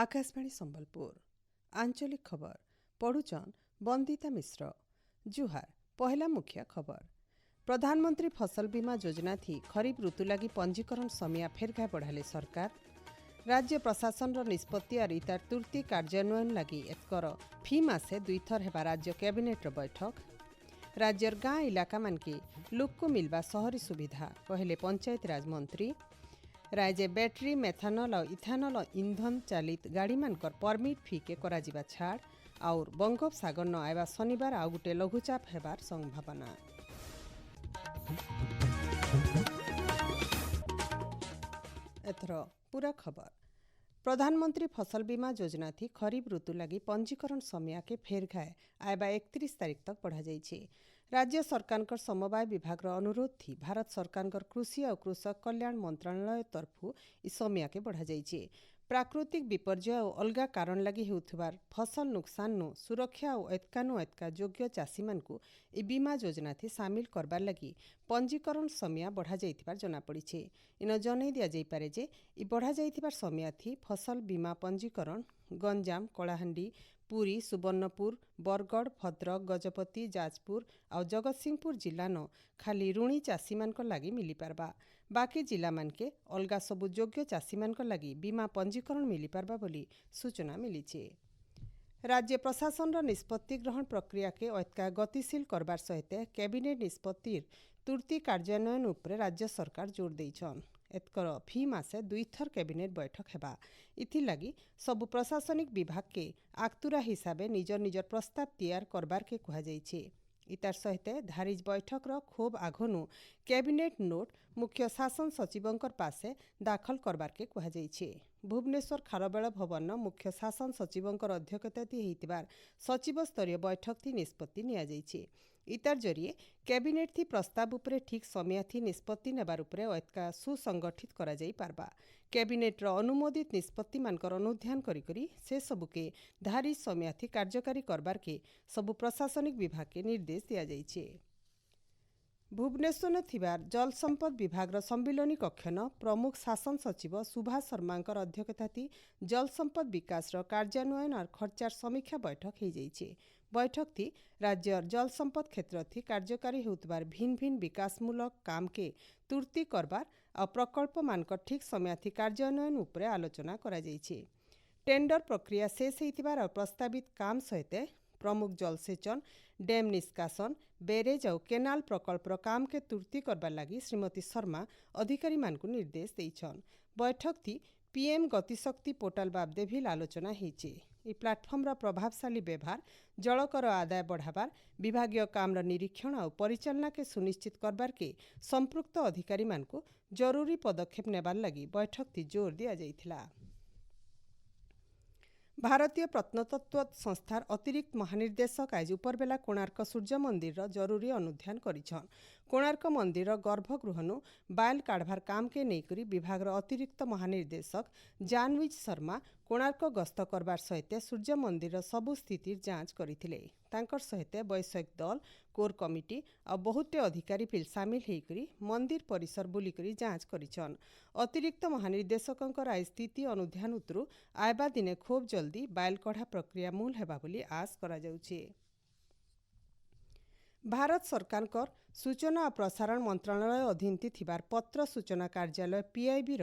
आकाशवाणी संबलपुर आंचलिक खबर पढ़ुचन बंदिता मिश्र। जुहार पहला मुख्य खबर। प्रधानमंत्री फसल बीमा योजना थी खरीफ ऋतु लगी पंजीकरण समय फेरघा बढ़ाले सरकार। राज्य प्रशासन निष्पत्ति और इतार तुर्ती कार्यान्वयन लगी एकर फी मासे 2 थर हेबा राज्य कैबिनेट बैठक। राज्यर गाँ इलाका मानके लोक को मिलवा शहरी सुविधा कहले पंचायत राज मंत्री। राज्य बैटरी मेथानल और इथानल इंधन चालित गाड़ी मानकर परमिट फी के कराजिबा छाड़ और बंगोपसागर न आयबा शनिवार आउ गुटे लघुचाप हेबार संभावना। एथर पूरा खबर। प्रधानमंत्री फसल बीमा योजना थी खरीफ ऋतु लगी पंजीकरण समय के फेरघाए आयबा 31 तारीख तक बढ़ा जाइए। राज्य सरकार समवाय विभाग अनुरोध थी भारत सरकार कृषि और कृषक कल्याण मंत्रालय तरफु इस समय के बढ़ा जाइए। प्राकृतिक विपर्यय और अलगा कारण लगी होउथिबार फसल नुकसान नु सुरक्षा और एतका योग्य चाषी मानकु ए बीमा योजना थी सामिल करबार लगी पंजीकरण समय बढ़ा जाइथिबार जना पड़िछे। इन जनै दिया जाई पारे जे इ बढ़ा जाइथिबार समय थी फसल बीमा पंजीकरण गंजाम कलाहांडी पुरी सुवर्णपुर बरगढ़ भद्रक गजपति जाजपुर और जगतसिंहपुर जिला न खाली ऋणी चाषी मान लगी मिली पारबा। बाकी जिला मानके अलगा सबु योग्य चाषी मान लगी बीमा पंजीकरण मिली पारबा बोली सूचना मिली। राज्य प्रशासन निष्पत्ति ग्रहण प्रक्रिया के अतका गतिशील करबार सहित कैबिनेट निष्पत्तिर तुर्ती कार्यान्वयन उपरे राज्य सरकार जोर देइछन। एतकर फी मासे 2 थर कैबिनेट बैठक हेबा इथिलागी सबु प्रशासनिक विभाग के आक्तुरा हिसाबे निजर निजर प्रस्ताव तैयार करबार के कहा जाइछे। इतार सहित धारिज बैठक खोब आघनु कैबिनेट नोट मुख्य शासन सचिवंकर पासे दाखल करबार के कहा जाइछे। भुवनेश्वर खारबेल भवन मुख्य शासन सचिवंकर अध्यक्षताती हेतिबार सचिव स्तरीय बैठक थी निष्पत्ति निया जाइछे। इतार जरिए कैबिनेट थी प्रस्ताव उपरे ठीक समय थी निष्पत्ति नेबार उपरे अतका सुसंगठित करा जाई पारबा। कैबिनेट अनुमोदित निष्पत्ति मानकर अनुध्यान करी से सबुके धारी समय थी कार्यकारी करबार के सबु प्रशासनिक विभाग के निर्देश दिया जाइछे। भुवनेश्वर थिबार जल संपद विभाग सम्मिलनी कक्षन प्रमुख शासन सचिव सुभाष शर्मांकर अध्यक्षताती जल संपद विकास कार्यान्वयन और खर्चार समीक्षा बैठक हो जाइए। बैठक थी राज्य जल संपद क्षेत्र थी कार्यकारी होतबार भिन्न भिन्न विकासमूलक काम के तुर्ती करबार और प्रकल्प मानकर ठीक समय थी कार्यान्वयन उपरे आलोचना करा जाइए। टेंडर प्रक्रिया शेष होइतिबार और प्रस्तावित काम सहित प्रमुख जलसेचन डैम निष्कासन बेरेज और केनाल प्रकल्प काम के तुर्ती करबार लगी श्रीमती शर्मा अधिकारी मानकु निर्देश देइछन। बैठक थी पीएम गतिशक्ति पोर्टाल बाबदे भी आलोचना होइछे। ई प्लाटफर्म प्रभावशाली व्यवहार जलकर आदाय बढ़ाबार विभागीय काम निरीक्षण और परिचालना के सुनिश्चित करबार के संपृक्त अधिकारी मानकु जरूरी पदक्षेप नेबार लगी बैठक थी जोर दिया जाइथिला। भारतीय प्रत्नतत्व संस्थार अतिरिक्त महानिर्देशक आज उपरबेला कोणार्क सूर्य मंदिर जरूरी अनुध्यान करिछन। कोणार्क मंदिर गर्भगृहनु बायल काढ़वार काम के नेकरी विभाग अतिरिक्त महानिर्देशक जानविज शर्मा कोणार्क गस्त करबार सहित सूर्य मंदिर सबु स्थितिर जांच करथिले। तांकर सहित वैषयिक दल कोर कमिटी और बहुते अधिकारी फिल सामिल होकर मंदिर परिसर बुलिकरी जांच करिछन। अतिरिक्त महानिर्देशकंकर आज स्थिति अनुध्यान उतरु आयबा दिने खूब जल्दी बायल कढ़ा प्रक्रिया मूल हेबा बोली आश करा जाउछे। भारत सरकार सूचना और प्रसारण मंत्रालय अधीनती थिबार पत्र सूचना कार्यालय पीआईबी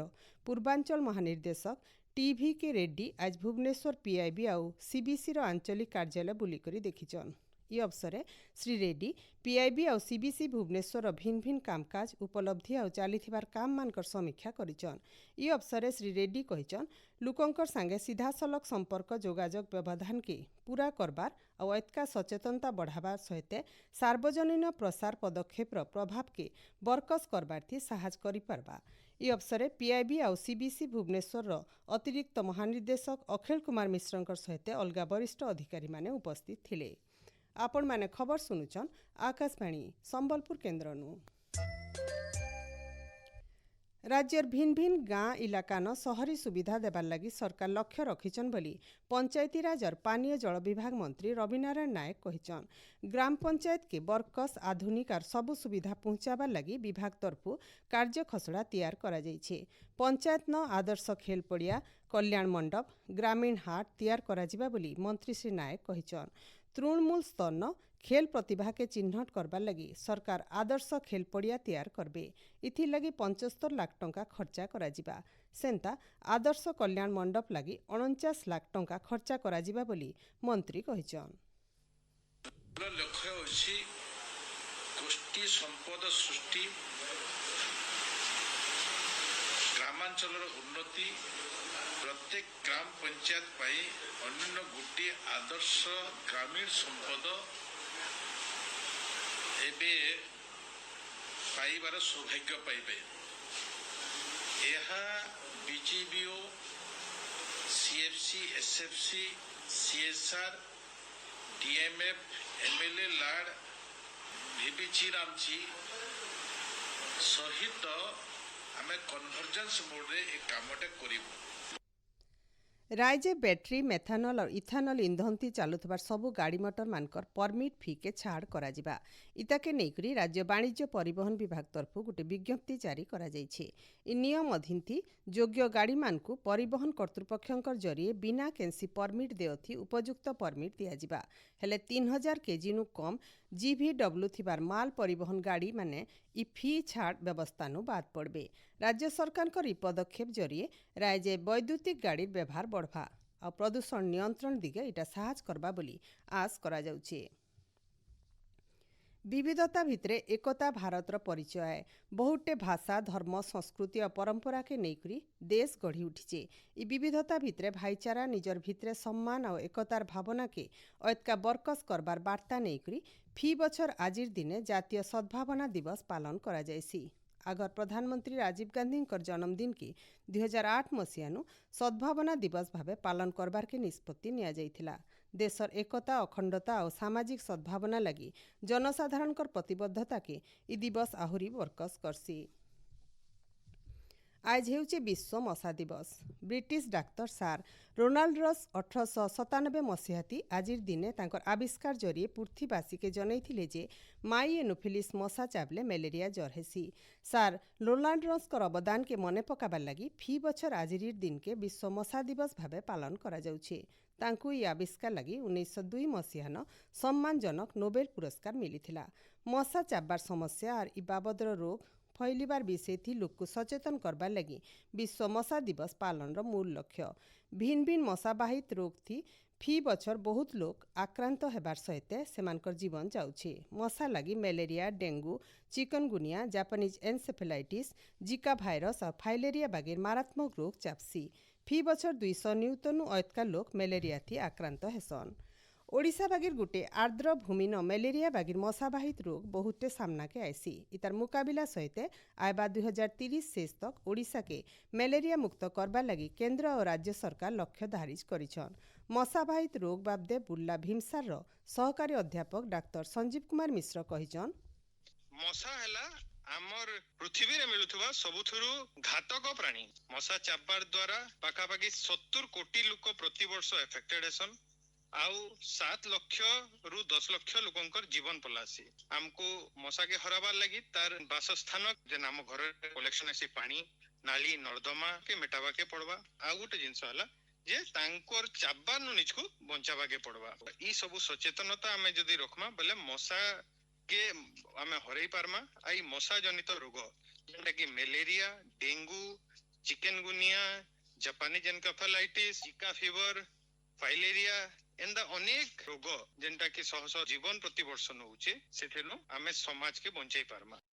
पूर्वांचल महानिर्देशक टीवी के रेड्डी आज भुवनेश्वर पीआईबी और सीबीसी आंचलिक कार्यालय बुलिकरी देखिछन। ई अवसर श्री रेड्डी पीआईबी और सीबीसी भुवनेश्वर भिन्न भिन्न कामकाज उपलब्धि और चलीथिबार काम मानकर समीक्षा करिछन। ई अवसर श्री रेड्डी कहिछन लोकंकर संगे सीधा सलख संपर्क जोगाजोग व्यवधान के पूरा करबार और एतका सचेतनता बढ़ाबार सहित सार्वजनीन प्रसार पदक्षेप प्रभाव के बरकस करबार थी साहस करि पारबा। ई अवसर पीआईबी और सीबीसी भुवनेश्वर अतिरिक्त महानिर्देशक अखिल कुमार मिश्रंकर सहित अलगा वरिष्ठ अधिकारी माने उपस्थित थिले। आपण माने खबर सुनुचन आकाशवाणी संबलपुर केन्द्रनु। राज्यर भिन्न भिन्न गाँ इलाकान सहरी सुविधा देवार लगी सरकार लक्ष्य रखिछन बोली पंचायती राज और पानीय जल विभाग मंत्री रविनारायण नायक कहिछन। ग्राम पंचायत के बरकस आधुनिक और सबु सुविधा पहुंचाबार लगी विभाग तरफु कार्य खसड़ा तैयार करा जाइछे। पंचायत न आदर्श खेल पड़िया कल्याण मंडप ग्रामीण हाट तैयार करा जिबा बोली मंत्री श्री नायक कहिछन। तृणमूल स्तर न खेल प्रतिभा के चिन्हट करबार लगी सरकार आदर्श खेल पड़िया तैयार करबे। इथि लगी 75 लाख टंका खर्चा करा जिबा। सेंता आदर्श कल्याण मंडप लगी 49 लाख टंका खर्चा करा जिबा बोली मंत्री कहिछन। लक्ष्य होछि गोष्ठी संपद सृष्टि ग्रामांचल उन्नति प्रत्येक ग्राम पंचायत पाई अन्य गोटे आदर्श ग्रामीण संपद एबे पाइबार सौभाग्य पाइबे। यह BGBO CFC SFC CSR DMF MLA LAD भिबिची रामची सहित आमे कन्वर्जेंस मोड रे एक कामटे करिबु। राज्य बैटरी मेथानल और इथानल इंधन थी चलुथबार सबु गाड़ी मोटर मानकर परमिट फी के छाड़ करा जिबा। इताके नेकरी राज्य वाणिज्य परिवहन विभाग तरफु गोटे विज्ञप्ति जारी करा जाइछे। इ नियम अधीन थी योग्य गाड़ी मानकु परिवहन कर्तृपक्षंकर जरिए बिना केंसी परमिट देयथी उपयुक्त परमिट दिया जिबा। हेले 3000 केजी नु कम जीवीडब्ल्यू थिबार माल परिवहन गाड़ी माने इ फी छाड़ व्यवस्था नु बाद पड़बे। राज्य सरकार इ पदक्षेप जरिए राज्य वैद्युतिक गाड़ी व्यवहार बढ़वा और प्रदूषण नियंत्रण दिगे इटा साहस करबा बोली आस करा जाउछे। विविधता भितरे एकता भारतर परिचय। बहुटे भाषा धर्म संस्कृति और परंपरा के नेकरी देश गढ़ी उठिचे। इ विविधता भितरे भाईचारा निजर भितरे सम्मान और एकतार भावना के ऐतका बरकस करबार वार्ता नेकरी फी बछर आजिर दिने जातीय सद्भावना दिवस पालन करा जायसी। आगर प्रधानमंत्री राजीव गांधी जन्मदिन के 2008 मसीहानु सद्भावना दिवस भावे पालन करबार के निष्पत्ति निया जाइथिला। देशर एकता अखंडता और सामाजिक सद्भावना लगी जनसाधारण प्रतिबद्धता के इ दिवस आहुरी बरकस करसी। आज हेउचे विश्व मशा दिवस। ब्रिटिश डाक्तर सार रोनाल्ड रस 1897 मसीहाती आजिर दिने तांकर आविष्कार जरिए पृथ्वीवासी के जनईथिले जे माई एनोफिलिस मशा चाबले मलेरिया जर हेसी। सार रोनाल्ड रस कर अवदान के मने पकाबार लगी फी बछर आजिर दिन के विश्व मशा दिवस भावे पालन करा जाउछे। तांकु इ आविष्कार लगी 1902 मसीहान सम्मानजनक नोबेल पुरस्कार मिलिथिला। मशा चाबबार समस्या और इ बाबदर रोग फैलिबार विषय थी लोक को सचेतन करबार लगी विश्व मशा दिवस पालन रो मूल लक्ष्य। भिन्न भिन्न मशाबाहित रोग थी फी बछर बहुत लोग आक्रांत हेबार सहित सेमानकर जीवन जाउछे। मशा लगी malaria dengue chikungunya Japanese encephalitis जिका भाइरस और फाइलेरिया बागेर मारात्मक रोग चापसी। फी बछर 200 न्यूटन ऐतका लोक मलेरिया थी आक्रांत हेसन। ओडिशा बागेर गुटे आर्द्र भूमि न मलेरिया बागेर मशाबाहित रोग बहुते सामना के आईसी। इतार मुकाबिला सहित आयबा 2030 शेष तक ओडिशा के मलेरिया मुक्त करबार लगी केंद्र और राज्य सरकार लक्ष्य धारिज करिछन। मशाबाहित रोग बाबदे बुर्ला भीमसार रो सहकारी अध्यापक डाक्टर संजीव कुमार मिश्र कहिछन। मशा हैला आमर पृथ्वी रे मिलुथुवा सबुथुरु घातक प्राणी। मशा चाबबार द्वारा पाखापाखि 70 कोटी लोक प्रति वर्ष एफेक्टेड हेसन आउ 7 लाख रु 10 लाख लोकंकर जीवन पलासी। हमको मशा के हराबार लगी तार बासस्थान जे नाम घर कलेक्शन से पानी नाली नर्दमा के मेटाबा के पड़वा। आ गोटे जिंस हला जे तांकर चाबबार नु निजको बंचाबा के पड़वा। ई सब सचेतनता हमें जदी रखमा बले मशा के हमें हरई पारमा। आई मशा जनित रोग जेंटा कि malaria dengue chikungunya Japanese encephalitis जिका फीवर फाइलेरिया एंदा अनेक रोग जेंटा कि शह शह जीवन प्रति वर्ष नउचे सेथेनु आमे समाज के बंचाई पारमा।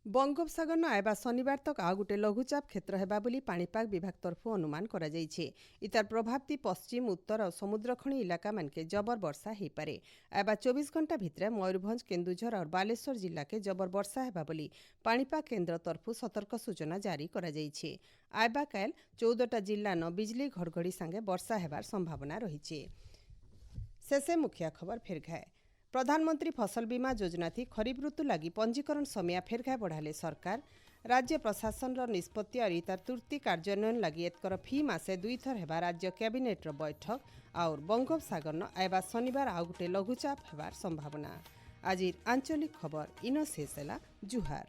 बंगोपसागर न आयबा शनिवार तक आ गोटे लघुचाप क्षेत्र हेबा बोली पाणीपाग विभाग तरफु अनुमान करा जाइछे। इतार प्रभाव थी पश्चिम उत्तर और समुद्रखणी इलाका मानके जबर वर्षा हेई पारे। आयबा 24 घंटा भितरे मयूरभंज केन्दुझर और बालेश्वर जिला के जबर वर्षा हेबा बोली पाणीपाग केन्द्र तरफु सतर्क सूचना जारी करा जाइछे। आयबा काल 14टा जिला न बिजली घड़घड़ी संगे वर्षा हेबार संभावना रहिछे। शेषे मुखिया खबर फेर घाए। प्रधानमंत्री फसल बीमा योजना थी खरीफ ऋतु लगी पंजीकरण समय फेरघाय बढ़ाले सरकार। राज्य प्रशासन निष्पत्ति और इतार तुर्ती कार्यान्वयन लगी एतकर फी मासे 2 थर हेबा राज्य कैबिनेट बैठक और बंगोपसागर न आयबा शनिवार आउ गोटे लघुचाप हेबार संभावना। आज आंचलिक खबर इन शेष है। जुहार।